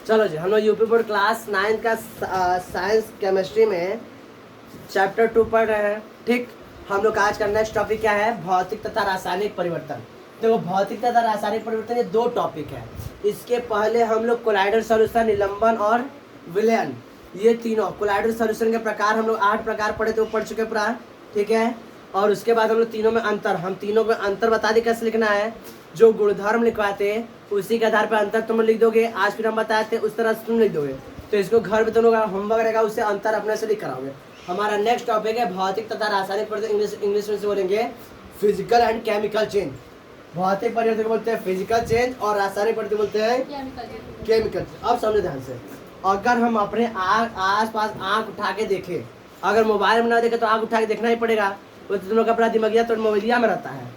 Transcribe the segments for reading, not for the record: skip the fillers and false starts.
चलो जी, हम लोग यूपी बोर्ड क्लास 9 का साइंस केमिस्ट्री में चैप्टर 2 पढ़ रहे हैं। ठीक, हम लोग आज का नेक्स्ट टॉपिक क्या है? भौतिक तथा रासायनिक परिवर्तन। देखो, भौतिक तथा रासायनिक परिवर्तन ये दो टॉपिक है। इसके पहले हम लोग कोलाइडल सॉल्यूशन, निलंबन और विलयन, ये तीनों कोलाइडल सॉल्यूशन के प्रकार हम लोग 8 प्रकार पढ़े थे, वो पढ़ चुके पूरा। ठीक है, और उसके बाद हम लोग तीनों में अंतर, हम तीनों में अंतर बता दें कैसे लिखना है। जो गुणधर्म लिखवाते उसी के आधार पर अंतर तुम लिख दोगे। आज फिर हम बताते हैं उस तरह से तुम लिख दोगे। तो इसको घर में तुम लोग होमवर्क रहेगा, उससे अंतर अपने से लिख कराओगे। हमारा नेक्स्ट टॉपिक है भौतिक तथा रासायनिक परिवर्तन। इंग्लिश में से बोलेंगे फिजिकल एंड केमिकल चेंज। भौतिक परिवर्तन को बोलते हैं फिजिकल चेंज और रासायनिक परिवर्तन बोलते हैं केमिकल चेंज। अब समझो ध्यान से, अगर हम अपने आस पास आँख उठा के देखें, अगर मोबाइल में ना देखे तो आँख उठा के देखना ही पड़ेगा। वो तो तुम लोग अपना दिमागिया तो मोबाइलिया में रहता है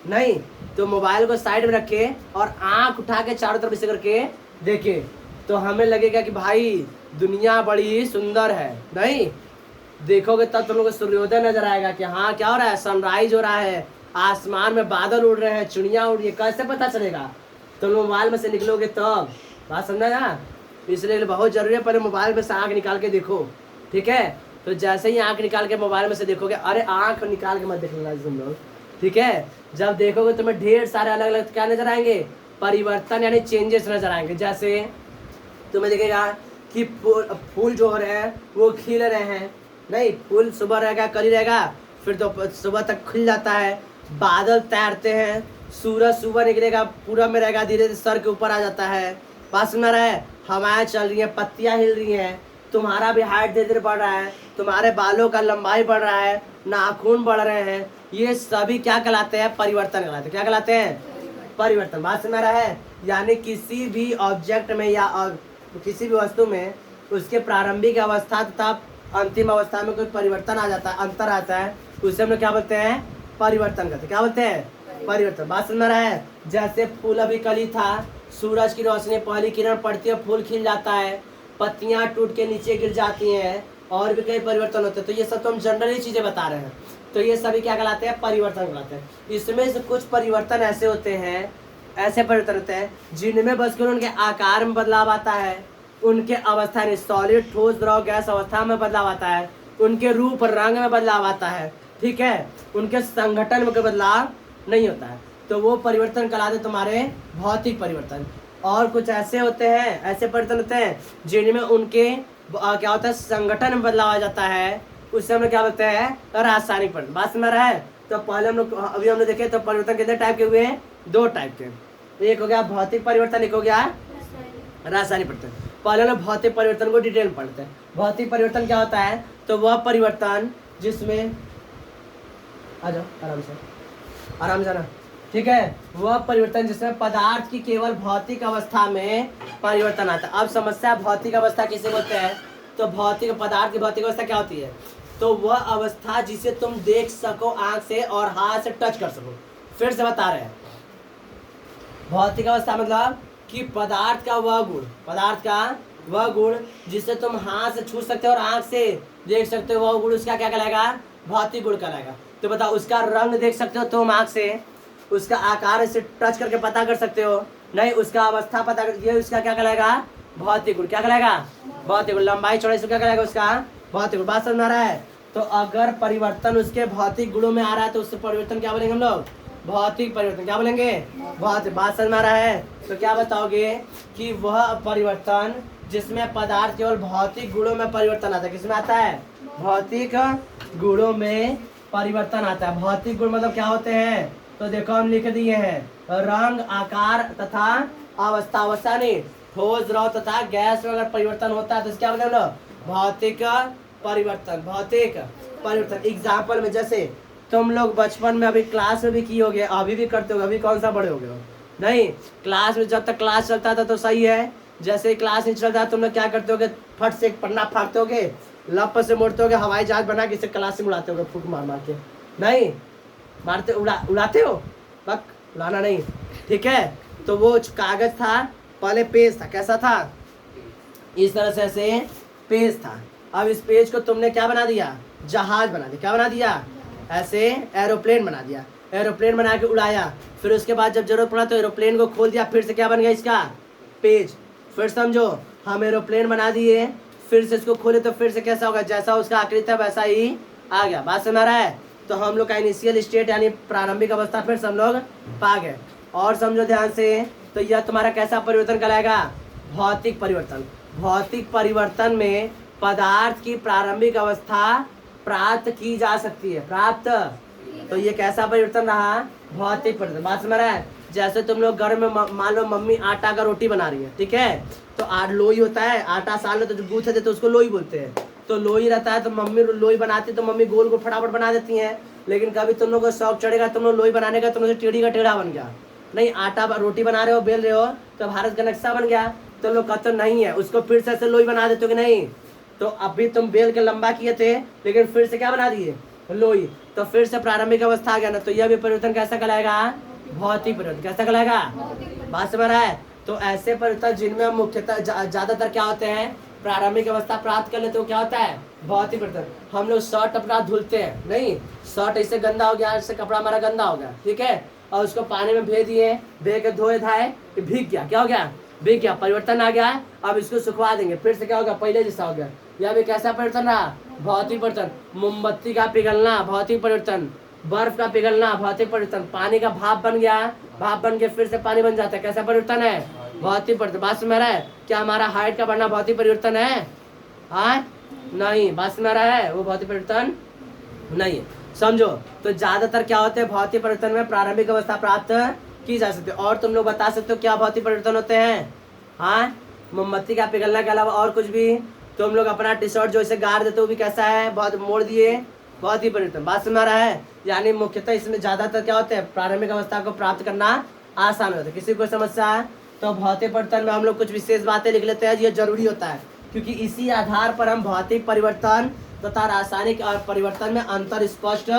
नहीं, तो मोबाइल को साइड में रखे और आंख उठा के चारों तरफ से करके देखे तो हमें लगेगा कि भाई दुनिया बड़ी सुंदर है। नहीं देखोगे तब तुम लोग को सूर्योदय नजर आएगा कि हाँ क्या हो रहा है, सनराइज हो रहा है, आसमान में बादल उड़ रहे हैं, चिड़िया उड़ रही है। कैसे पता चलेगा? तुम मोबाइल में से निकलोगे तब। बात समझा ना? इसलिए बहुत जरूरी है, पहले मोबाइल में से आँख निकाल के देखो। ठीक है, तो जैसे ही आँख निकाल के मोबाइल में से देखोगे, अरे आँख निकाल के मत देखना तुम लोग। ठीक है, जब देखोगे तुम्हें ढेर सारे अलग अलग क्या नजर आएंगे? परिवर्तन यानी चेंजेस नजर आएंगे। जैसे तुम्हें दिखेगा कि फूल जो हो रहे हैं वो खिल रहे हैं। नहीं, फूल सुबह रहेगा, कल ही रहेगा, फिर तो सुबह तक खिल जाता है। बादल तैरते हैं, सूरज सुबह निकलेगा, पूरब में रहेगा, धीरे धीरे सर के ऊपर आ जाता है। पास में रहा है, हवाएं चल रही हैं, पत्तियां हिल रही हैं, तुम्हारा भी हाइट धीरे धीरे बढ़ रहा है, तुम्हारे बालों का लंबाई बढ़ रहा है, नाखून बढ़ रहे हैं। ये सभी क्या कहलाते हैं? परिवर्तन कहलाते हैं। क्या कहलाते हैं? परिवर्तन। बात समझ रहा है? यानी किसी भी ऑब्जेक्ट में या किसी भी वस्तु में उसके प्रारंभिक अवस्था तथा अंतिम अवस्था में कोई परिवर्तन आ जाता है, अंतर आता है, उसे हम लोग क्या बोलते हैं? परिवर्तन करते हैं। क्या बोलते हैं? परिवर्तन। बात समझ रहा है? जैसे फूल अभी कली था, सूरज की रोशनी पहली किरण पड़ती है, फूल खिल जाता है, पत्तियां टूट के नीचे गिर जाती हैं, और भी कई परिवर्तन होते हैं। तो ये सब तो हम जनरली चीजें बता रहे हैं। तो ये सभी क्या कहलाते हैं? परिवर्तन कहलाते हैं। इसमें से कुछ परिवर्तन ऐसे होते हैं, ऐसे परिवर्तन होते हैं जिनमें बस केवल उनके आकार में बदलाव आता है, उनके अवस्था यानी सॉलिड, ठोस, द्रव, गैस अवस्था में बदलाव आता है, उनके रूप रंग में बदलाव आता है। ठीक है, उनके संगठन में कोई बदलाव नहीं होता है। तो वो परिवर्तन कहलाते तुम्हारे भौतिक परिवर्तन। और कुछ ऐसे होते हैं, ऐसे परिवर्तन होते हैं जिनमें उनके क्या होता है? संगठन में बदलाव आ जाता है, उससे हम लोग क्या बोलते हैं? रासायनिक परिवर्तन। बात समझ रहा है? तो पहले हम लोग अभी हमने देखे तो परिवर्तन कितने टाइप के हुए हैं? 2 टाइप के। एक हो गया भौतिक परिवर्तन, एक हो गया रासायनिक परिवर्तन। पहले हम लोग भौतिक परिवर्तन को डिटेल पढ़ते हैं। भौतिक परिवर्तन क्या होता है? तो वह परिवर्तन जिसमें, आ जाओ आराम से, आराम से ना। ठीक है, वह परिवर्तन जिसमें पदार्थ की केवल भौतिक अवस्था में परिवर्तन आता है। अब समस्या भौतिक अवस्था किसे बोलते हैं? तो भौतिक पदार्थ की भौतिक अवस्था क्या होती है? तो वह अवस्था जिसे तुम देख सको आंख से और हाथ से टच कर सको। फिर से बता रहे हैं, भौतिक अवस्था मतलब कि पदार्थ का वह गुण, पदार्थ का वह गुण जिसे तुम हाथ से छू सकते हो और आंख से देख सकते हो, वह गुण उसका क्या कहलाएगा? भौतिक गुण कहलाएगा। तो बताओ, उसका रंग देख सकते हो तुम आंख से, उसका आकार से टच करके पता कर सकते हो, नहीं उसका अवस्था पता कर, ये उसका क्या कहलाएगा? भौतिक गुण। क्या कहलाएगा? भौतिक गुण। लंबाई चौड़ाई से क्या कहलाएगा? उसका भौतिक गुण। बात समझ आ रहा है? तो अगर परिवर्तन उसके भौतिक गुणों में आ रहा है तो उससे परिवर्तन क्या बोलेंगे हम लोग? भौतिक परिवर्तन। क्या बोलेंगे? भौतिक। बात समझ में आ रहा है? तो क्या बताओगे कि वह परिवर्तन जिसमें पदार्थ केवल भौतिक गुणों में परिवर्तन आता है, किसमें आता है? भौतिक गुणों में परिवर्तन आता है। भौतिक गुण मतलब क्या होते हैं? तो देखो हम लिख दिए हैं, रंग, आकार तथा अवस्था। अवस्था नहीं, ठोस, द्रव तथा गैस में अगर परिवर्तन होता है तो क्या बोले हम लोग? भौतिक परिवर्तन। भौतिक परिवर्तन। एग्जाम्पल में जैसे तुम लोग बचपन में अभी क्लास में भी किए होगे, अभी भी करते हो, अभी कौन सा बड़े हो गए हो? नहीं, क्लास में जब तक क्लास चलता था तो सही है, जैसे क्लास नहीं चलता तुम लोग क्या करते होगे? फट से पन्ना फाड़ते होगे, लप से मोड़ते होगे, हवाई जहाज बना के इसे क्लास में उड़ाते होगे, फूक मार मार के। नहीं मारते, उड़ाते हो, बक उड़ाना नहीं। ठीक है, तो वो कागज था, पहले पेज था, कैसा था? इस तरह से ऐसे पेज था। अब इस पेज को तुमने क्या बना दिया? जहाज बना दिया। क्या बना दिया? ऐसे एरोप्लेन बना दिया। एरोप्लेन बना के उड़ाया, फिर उसके बाद जब जरूरत पड़ा तो एरोप्लेन को खोल दिया, फिर से क्या बन गया? इसका पेज। फिर समझो, हम एरोप्लेन बना दिए, फिर से इसको खोले तो फिर से कैसा होगा, जैसा उसका आकृति है वैसा ही आ गया। बात समझ रहा है। तो हम लोग का इनिशियल स्टेट यानी प्रारंभिक अवस्था फिर से हम लोग पा गए। और समझो ध्यान से, तो यह तुम्हारा कैसा परिवर्तन कहलाएगा, भौतिक परिवर्तन। भौतिक परिवर्तन में पदार्थ की प्रारंभिक अवस्था प्राप्त की जा सकती है, प्राप्त। तो ये कैसा परिवर्तन रहा, भौतिक परिवर्तन। बात समझ रहा है। जैसे तुम लोग घर में मान लो मम्मी आटा का रोटी बना रही है, ठीक है, तो लोई होता है, आटा साल में तो जो गूंथ देते तो उसको लोई बोलते हैं। तो लोई रहता है, तो मम्मी लोई बनाती तो मम्मी गोल गोल फटाफट बना देती हैं। लेकिन कभी तुम लोग को शौक चढ़ेगा, तुम लोग लोई बनाने का, तुम लोग टेढ़ी का टेढ़ा बन गया, नहीं आटा रोटी बना रहे हो, बेल रहे हो, तो भारत का नक्शा बन गया। तो लोग कहते नहीं है, उसको फिर से ऐसे लोई बना देते हो कि नहीं। तो अभी तुम बेल के लंबा किए थे, लेकिन फिर से क्या बना दिए, लोई। तो फिर से प्रारंभिक अवस्था आ गया ना। तो यह भी परिवर्तन कैसा कहलाएगा, भौतिक परिवर्तन। कैसा कहलाएगा, बात समझ रहा है। तो ऐसे परिवर्तन जिनमें मुख्यतः ज्यादातर क्या होते हैं, प्रारंभिक अवस्था प्राप्त कर लेते हो, क्या होता है, भौतिक परिवर्तन। हम लोग शर्ट अपना धुलते हैं, नहीं शर्ट ऐसे गंदा हो गया, ऐसे कपड़ा हमारा गंदा हो गया, ठीक है, और उसको पानी में भेज दिए, भेज के धोए धाए, भीग गया, क्या हो गया, भीग गया, परिवर्तन आ गया। अब इसको सुखवा देंगे, फिर से क्या होगा, पहले जैसा हो गया। यह भी कैसा परिवर्तन रहा, भौतिक परिवर्तन। मोमबत्ती का पिघलना, भौतिक परिवर्तन। बर्फ का पिघलना, भौतिक परिवर्तन। पानी का भाप बन गया, भाप बन के फिर से पानी बन जाता है, कैसा परिवर्तन है, भौतिक परिवर्तन। बात समझ रहा है। क्या हमारा हाइट का बढ़ना भौतिक परिवर्तन है, हाँ नहीं, बात समझ रहा है, वो भौतिक परिवर्तन नहीं है। समझो, तो ज्यादातर क्या होते हैं, भौतिक परिवर्तन में प्रारंभिक अवस्था प्राप्त की जा सकती है। और तुम लोग बता सकते हो क्या भौतिक परिवर्तन होते हैं, हाँ मोमबत्ती का पिघलने के अलावा और कुछ भी। तुम लोग अपना टी शर्ट जो इसे गाड़ देते हो भी कैसा है, बहुत मोड़ दिए, भौतिक परिवर्तन। बात समझ रहा है। यानी मुख्यतः इसमें ज्यादातर क्या होते हैं, प्रारंभिक अवस्था को प्राप्त करना आसान होता है। किसी को समस्या है तो भौतिक परिवर्तन में हम लोग कुछ विशेष बातें लिख लेते हैं, ये जरूरी होता है, क्योंकि इसी आधार पर हम भौतिक परिवर्तन तथा रासायनिक परिवर्तन में अंतर स्पष्ट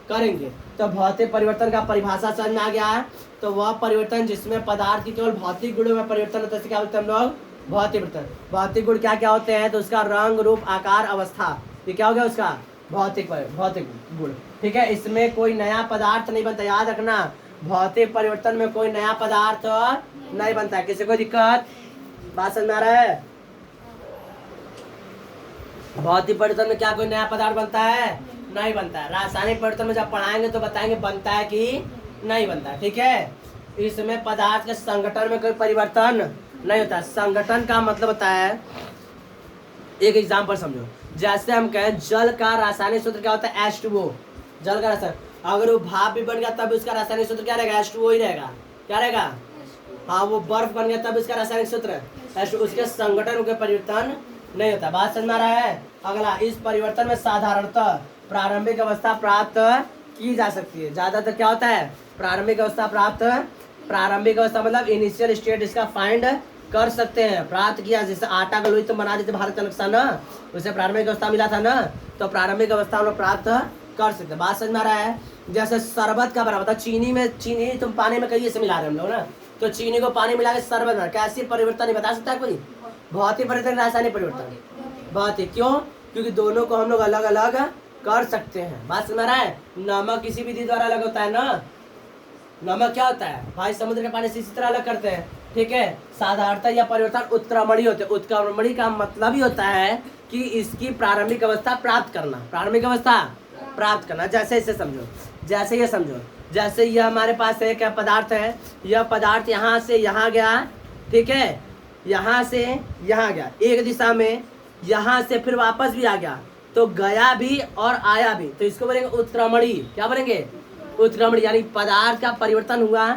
करेंगे। तो भौतिक परिवर्तन का परिभाषा समझ में आ गया है। तो वह परिवर्तन जिसमें पदार्थ की केवल भौतिक गुणों में परिवर्तन होता है, क्या बोलते हैं हम लोग, भौतिक परिवर्तन। भौतिक गुण क्या क्या होते हैं, तो उसका रंग, रूप, आकार, अवस्था, ये क्या हो गया उसका भौतिक गुण, ठीक है। इसमें कोई नया पदार्थ नहीं बनता, याद रखना, भौतिक परिवर्तन में कोई नया पदार्थ नहीं बनता है। किसी को दिक्कत, बात समझ में आ रहा है। भौतिक परिवर्तन में क्या कोई नया पदार्थ बनता है, नहीं बनता है। रासायनिक परिवर्तन में जब पढ़ाएंगे तो बताएंगे बनता है कि नहीं बनता है, ठीक है। इसमें पदार्थ के संगठन में कोई परिवर्तन नहीं होता। संगठन का मतलब होता है, एक एग्जाम्पल समझो, जैसे हम कहें जल का रासायनिक सूत्र क्या होता है, H2O। जल का रासायनिक, अगर वो भाप भी बन गया तब उसका रासायनिक सूत्र क्या रहेगा, H2O ही रहेगा, क्या रहेगा, हाँ वो बर्फ बन गया तब उसका रासायनिक सूत्र H2O। उसके संगठन के परिवर्तन नहीं होता। बात समझ में आ रहा है। अगला, इस परिवर्तन में साधारणतः प्रारंभिक अवस्था प्राप्त की जा सकती है। ज्यादातर क्या होता है, प्रारंभिक अवस्था प्राप्त, प्रारंभिक अवस्था मतलब इनिशियल स्टेट इसका फाइंड कर सकते हैं, प्राप्त किया। जैसे आटा का लोई तुम बना देते भारत का नक्शा ना, उसे प्रारंभिक अवस्था मिला था ना, तो प्रारंभिक अवस्था हम लोग प्राप्त कर सकते हैं। बात समझ में आ रहा है। जैसे शरबत का बना होता, चीनी में, चीनी तुम पानी में कहीं से मिला रहे हम लोग ना, तो चीनी को पानी मिला के शरबत बना, कैसी परिवर्तन नहीं बता सकता कोई, भौतिक परिवर्तन, रासायनिक परिवर्तन, भौतिक। क्यों, क्योंकि दोनों को हम लोग अलग अलग कर सकते हैं। बात समझ रहा है। नमक किसी विधि द्वारा अलग होता है ना, नमक क्या होता है भाई, समुद्र के पानी से इसी तरह अलग करते हैं, ठीक है। साधारणतः यह परिवर्तन उत्क्रमणीय होते हैं। उत्क्रमणीय का मतलब ही होता है कि इसकी प्रारंभिक अवस्था प्राप्त करना, प्रारंभिक अवस्था प्राप्त करना। जैसे इसे समझो, जैसे ये समझो, जैसे यह हमारे पास एक पदार्थ है, यह पदार्थ यहाँ से यहाँ गया, ठीक है, यहाँ से यहाँ गया एक दिशा में, यहाँ से फिर वापस भी आ गया, तो गया भी और आया भी, तो इसको बोलेंगे उत्क्रमणीय। क्या बोलेंगे, उत्क्रमणीय। यानी पदार्थ का परिवर्तन हुआ,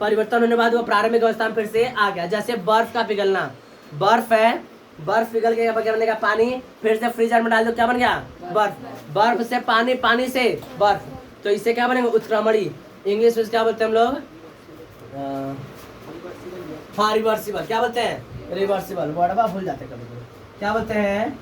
परिवर्तन होने के बाद वो प्रारंभिक अवस्था में फिर से आ गया। जैसे बर्फ का पिघलना, बर्फ है, बर्फ पिघल के बनने का पानी, फिर से फ्रीजर में डाल दो, क्या बन गया, बर्फ। बर्फ से पानी, पानी से बर्फ, तो इसे क्या बनेंगे, उत्क्रमणीय। इंग्लिश में क्या बोलते हैं हम लोग, हाँ रिवर्सिबल। क्या बोलते हैं, रिवर्सिबल। वर्ड भूल जाते हैं कभी, क्या बोलते हैं,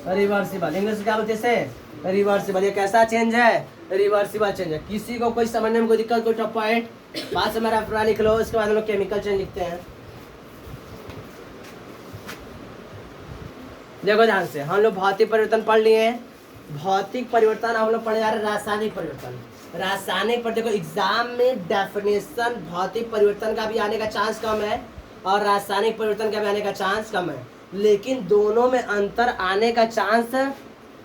रिवर्सिबल। इंग्लिश में क्या बोलते हैं इसे, रिवर्सिबल। ये कैसा चेंज है, रिवर्सिबल चेंज है। किसी को कोई समझने में कोई दिक्कत, कोई टॉप पॉइंट, बात से मेरा पूरा लिख लो। उसके बाद हम लोग केमिकल चेंज लिखते हैं। देखो ध्यान से, हम लोग भौतिक परिवर्तन पढ़ लिए। भौतिक परिवर्तन हम लोग पढ़े जा रहे रासायनिक परिवर्तन। रासायनिक पर देखो एग्जाम में डेफिनेशन भौतिक परिवर्तन का भी आने का चांस कम है, और रासायनिक परिवर्तन का भी आने का चांस कम है, लेकिन दोनों में अंतर आने का चांस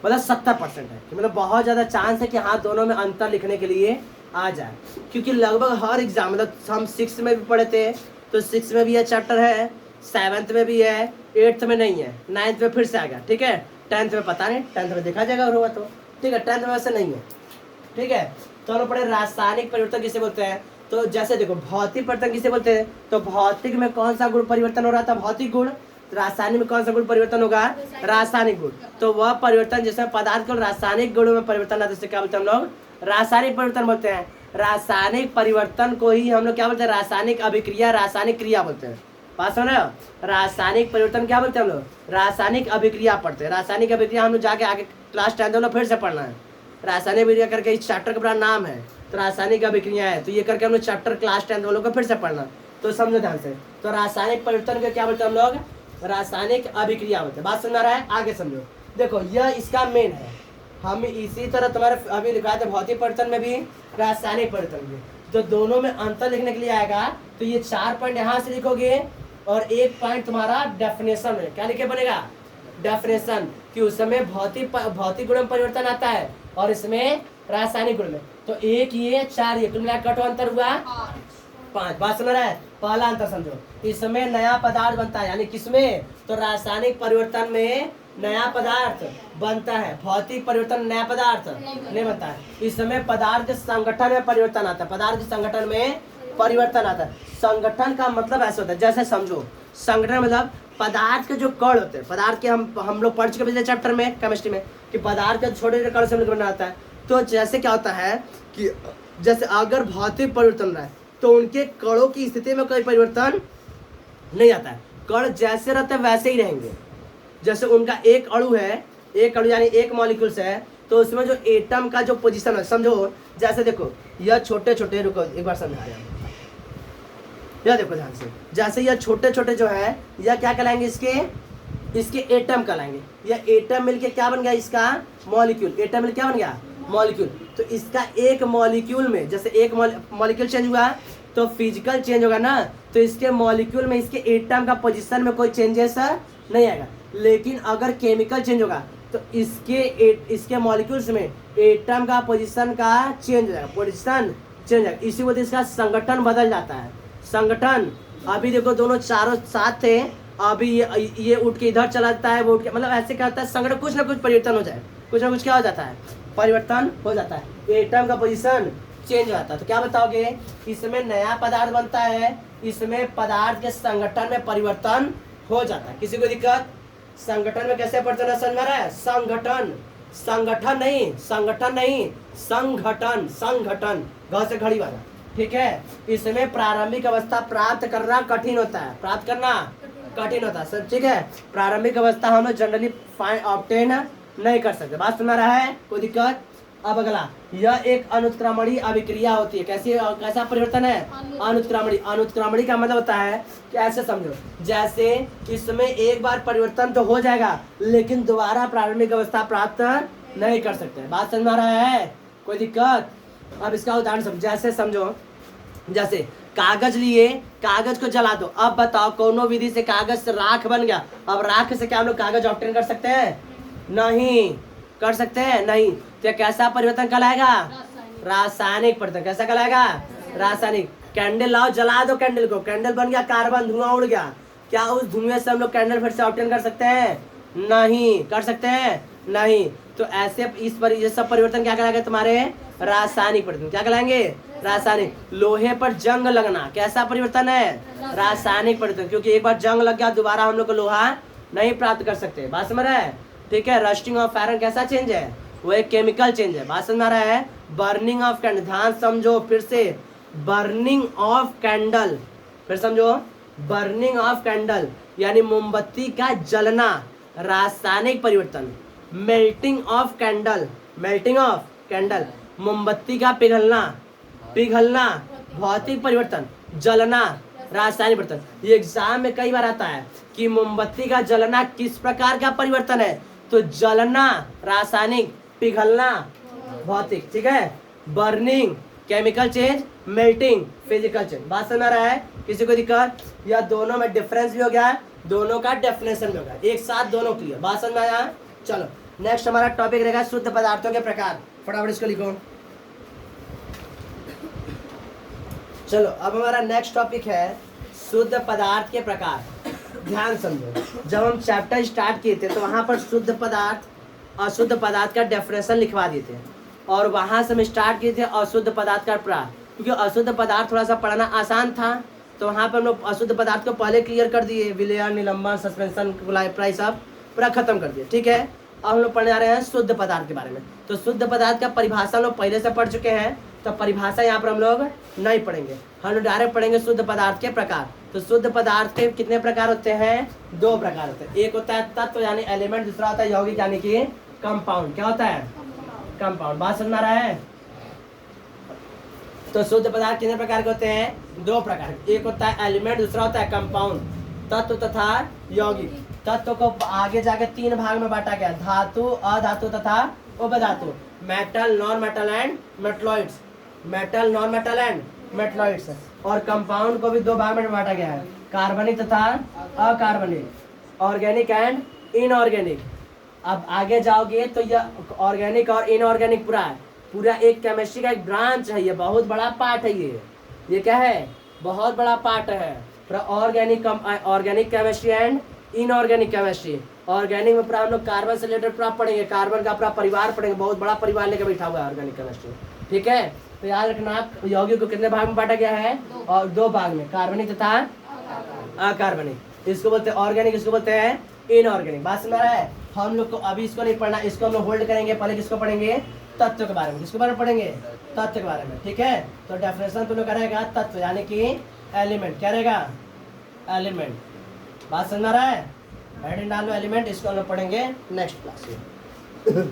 मतलब 70% है, कि मतलब बहुत ज़्यादा चांस है कि हाँ दोनों में अंतर लिखने के लिए आ जाए, क्योंकि लगभग हर एग्जाम मतलब हम 6 में भी पढ़े थे तो 6 में भी यह चैप्टर है, 7th में भी है, 8th में नहीं है, 9th में फिर से आ गया, ठीक है, 10th में पता नहीं, 10th में देखा जाएगा और होगा तो ठीक है, 10th में वैसे नहीं है, ठीक है। तो हम लोग पढ़े रासायनिक परिवर्तन किसे बोलते हैं, तो जैसे देखो भौतिक परिवर्तन किसे बोलते हैं, तो भौतिक में कौन सा गुण परिवर्तन हो रहा था, भौतिक गुण, रासायनिक में कौन सा गुण परिवर्तन होगा, रासायनिक गुण। तो वह परिवर्तन जिसमें पदार्थ को रासायनिक गुणों में परिवर्तन आता है उसे क्या बोलते हैं हम लोग, रासायनिक परिवर्तन बोलते हैं। रासायनिक परिवर्तन को ही हम लोग क्या बोलते हैं, रासायनिक अभिक्रिया, रासायनिक क्रिया बोलते हैं। बात सुन रहे हो, रासायनिक परिवर्तन क्या बोलते हैं हम लोग, रासायनिक अभिक्रिया पढ़ते हैं। रासायनिक अभिक्रिया हम लोग जाके आगे क्लास 10 में फिर से पढ़ना है। रासायनिक अभिक्रिया करके इस चैप्टर का पूरा नाम है, तो रासायनिक अभिक्रिया है, तो ये करके हम लोग चैप्टर क्लास 10 वालों को फिर से पढ़ना, तो समझो ध्यान से। तो रासायनिक परिवर्तन को क्या बोलते हैं हम लोग, रासायनिक अभिक्रिया बोलते हैं। बात सुन रहा है, आगे समझो। देखो यह इसका मेन है, हम इसी तरह तुम्हारे अभी लिखा था भौतिक परिवर्तन में भी, रासायनिक परिवर्तन में, तो दोनों में अंतर लिखने के लिए आएगा, तो ये 4 पॉइंट यहाँ से लिखोगे और 1 पॉइंट तुम्हारा डेफिनेशन है, क्या लिखे बनेगा, डेफिनेशन, कि उस समय भौतिक गुण में परिवर्तन आता है और इसमें रासायनिक गुण में, तो 1 ये 4 ये, तुम कटो अंतर हुआ 5। बात सुन रहा है, पहला अंतर समझो, इसमें नया पदार्थ बनता है, यानी किसमें, तो रासायनिक परिवर्तन में नया पदार्थ बनता है, भौतिक परिवर्तन नया पदार्थ नहीं बनता है। इस समय पदार्थ के संगठन में परिवर्तन आता है, पदार्थ के संगठन में परिवर्तन आता है। संगठन का मतलब ऐसा होता है, जैसे समझो संगठन मतलब पदार्थ के जो कण होते हैं, पदार्थ के हम लोग पढ़ चुके पिछले चैप्टर में केमिस्ट्री में, कि पदार्थ के छोटे छोटे कण से मिलकर बना आता है। तो जैसे क्या होता है कि जैसे अगर भौतिक परिवर्तन रहा है तो उनके कणों की स्थिति में कोई परिवर्तन नहीं आता है, कण जैसे रहते हैं वैसे ही रहेंगे। जैसे उनका एक अणु है, एक अणु यानी एक मॉलिक्यूल्स है, तो उसमें जो एटम का जो पोजीशन है, समझो जैसे देखो यह छोटे छोटे, रुको एक बार समझा रहे हैं, यह देखो ध्यान से, जैसे यह छोटे छोटे जो है यह क्या कहलाएंगे, इसके एटम कहलाएंगे। यह एटम मिलके क्या बन गया, इसका मॉलिक्यूल, एटम मिलके क्या बन गया, मॉलिक्यूल। तो इसका एक मॉलिक्यूल में जैसे एक मॉलिक्यूल चेंज हुआ तो फिजिकल चेंज होगा ना, तो इसके मॉलिक्यूल में इसके एटम का पोजीशन में कोई चेंजेस नहीं आएगा। लेकिन अगर केमिकल चेंज होगा तो इसके मॉलिक्यूल्स में एटम का पोजीशन का चेंज हो जाएगा, पोजीशन चेंज हो जाएगा। इसी वजह से इसका संगठन बदल जाता है। संगठन अभी देखो दोनों चारों साथ थे, अभी ये उठ के इधर चला जाता है, वो उठ के, मतलब ऐसे क्या होता है, संगठन कुछ ना कुछ परिवर्तन हो जाए, कुछ ना कुछ क्या हो जाता है, परिवर्तन हो जाता है, एटम का पोजीशन चेंज हो जाता है। तो क्या बताओगे, इसमें नया पदार्थ बनता है, इसमें पदार्थ के संगठन में परिवर्तन हो जाता है। किसी को दिक्कत, संगठन में कैसे परिवर्तन समझ में रहा है, संगठन, संगठन नहीं, संगठन नहीं, संगठन, संगठन, घ से घड़ी वाला, ठीक है। इसमें प्रारंभिक अवस्था प्राप्त करना कठिन होता है, प्राप्त करना कठिन होता है सर, ठीक है। प्रारंभिक अवस्था हम लोग जनरली ऑब्टेन नहीं कर सकते। बात सुन रहा है, कोई दिक्कत। अब अगला, यह एक अनुत्क्रमणीय अभिक्रिया होती है। कैसा परिवर्तन है, अनुत्क्रमणीय। अनुत्क्रमणीय का मतलब होता है कि ऐसे समझो, जैसे इसमें एक बार परिवर्तन तो हो जाएगा लेकिन दोबारा प्रारंभिक अवस्था प्राप्त नहीं कर सकते। बात समझ में आ रहा है, कोई दिक्कत। अब इसका उदाहरण समझो, जैसे समझो, जैसे कागज लिए, कागज को जला दो, अब बताओ कोनो विधि से कागज से राख बन गया, अब राख से क्या हम लोग कागज ऑब्टेन कर सकते हैं, नहीं कर सकते हैं, नहीं। तो कैसा परिवर्तन कहलाएगा, रासायनिक परिवर्तन। कैसा कहलाएगा, रासायनिक। कैंडल लाओ, जला दो कैंडल को, कैंडल बन गया कार्बन, धुआं उड़ गया, क्या उस धुएं से हम लोग कैंडल फिर से ऑब्टेन कर सकते हैं, नहीं कर सकते हैं, नहीं। तो ऐसे ये सब परिवर्तन क्या कहलाएगा तुम्हारे, रासायनिक परिवर्तन। क्या कहलाएंगे, रासायनिक। लोहे पर जंग लगना कैसा परिवर्तन है, रासायनिक परिवर्तन, क्योंकि एक बार जंग लग गया दोबारा हम लोग को लोहा नहीं प्राप्त कर सकते। बात समझ रहा है, ठीक है। रस्टिंग ऑफ आयरन कैसा चेंज है, वो एक केमिकल चेंज है। बात समझ रहा है। बर्निंग ऑफ कैंडल, ध्यान समझो फिर से, बर्निंग ऑफ कैंडल, फिर समझो, बर्निंग ऑफ कैंडल यानी मोमबत्ती का जलना, रासायनिक परिवर्तन। Melting of candle, melting of candle, मोमबत्ती का पिघलना, पिघलना भौतिक परिवर्तन। जलना रासायनिक परिवर्तन। ये एग्जाम में कई बार आता है कि मोमबत्ती का जलना किस प्रकार का परिवर्तन है, तो जलना रासायनिक, पिघलना भौतिक, ठीक है। Burning chemical change, melting, physical change. बात समझ आ रहा है? किसी को दिक्कत? या दोनों में डिफरेंस भी हो गया है, दोनों का डेफिनेशन भी हो गया, एक साथ दोनों क्लियर। बात समझ में आया? चलो नेक्स्ट हमारा टॉपिक रहेगा शुद्ध पदार्थों के प्रकार। फटाफट इसको लिखो। चलो अब हमारा नेक्स्ट टॉपिक है शुद्ध पदार्थ के प्रकार। ध्यान समझो, जब हम चैप्टर स्टार्ट किए थे तो वहां पर शुद्ध पदार्थ, अशुद्ध पदार्थ का डेफिनेशन लिखवा दिए थे, और वहां से हम स्टार्ट किए थे अशुद्ध पदार्थ का प्रकार, क्योंकि अशुद्ध पदार्थ थोड़ा सा पढ़ना आसान था, तो वहां पर हम लोग अशुद्ध पदार्थ को पहले क्लियर कर दिए, विलयन, निलंबन, सस्पेंशन, प्राइस सब पूरा खत्म कर दिया। ठीक है, अब हम लोग पढ़ने जा रहे हैं शुद्ध पदार्थ के बारे में। तो शुद्ध पदार्थ का परिभाषा लोग पहले से पढ़ चुके हैं, तो परिभाषा यहाँ पर हम लोग नहीं पढ़ेंगे, हम लोग डायरेक्ट पढ़ेंगे शुद्ध पदार्थ के प्रकार। तो शुद्ध पदार्थ के कितने प्रकार होते हैं? 2 प्रकार होते हैं। एक होता है तत्व यानी एलिमेंट, दूसरा होता है यौगिक यानी कि कंपाउंड। क्या होता है? कंपाउंड। बात समझ में आ रहा है? तो शुद्ध पदार्थ कितने प्रकार के होते हैं? 2 प्रकार। एक होता है एलिमेंट, दूसरा होता है कंपाउंड, तत्व तथा यौगिक। तत्व को आगे जाके 3 भाग में बांटा गया, धातु, अधातु तथा उपधातु, metal, non metal and metalloids. Metal, non metal and metalloids. और कंपाउंड को भी 2 भाग में बांटा गया है, कार्बनिक तथा अकार्बनिक, ऑर्गेनिक एंड इनऑर्गेनिक। अब आगे जाओगे तो यह ऑर्गेनिक और इनऑर्गेनिक पूरा एक केमिस्ट्री का एक ब्रांच है, ये बहुत बड़ा पार्ट है। ये क्या है? बहुत बड़ा पार्ट है। पूरा organic chemistry and inorganic chemistry. Organic में पूरा हम लोग कार्बन से रिलेटेड पूरा पढ़ेंगे, कार्बन का पूरा परिवार पढ़ेंगे, बहुत बड़ा परिवार लेकर बैठा हुआ है ऑर्गेनिक केमिस्ट्री। ठीक है, तो याद रखना यौगिक को कितने भाग में बांटा गया है? और 2 भाग में, कार्बनिक तथा अकार्बनिक। इसको बोलते हैं ऑर्गेनिक, इसको बोलते हैं इनऑर्गेनिक। बात समझ रहा है? हम लोग को अभी इसको नहीं पढ़ना, इसको हम लोग होल्ड करेंगे, पहले किसको पढ़ेंगे? तत्व के बारे में। किसके बारे में पढ़ेंगे? तत्व के बारे में। ठीक है, तो डेफिनेशन तुम लोग करेगा तत्व यानी कि एलिमेंट। क्या रहेगा? एलिमेंट। बात समझ में आ रहा है? हेडिंग डाल लो एलिमेंट, इसको हम लोग पढ़ेंगे नेक्स्ट क्लास में।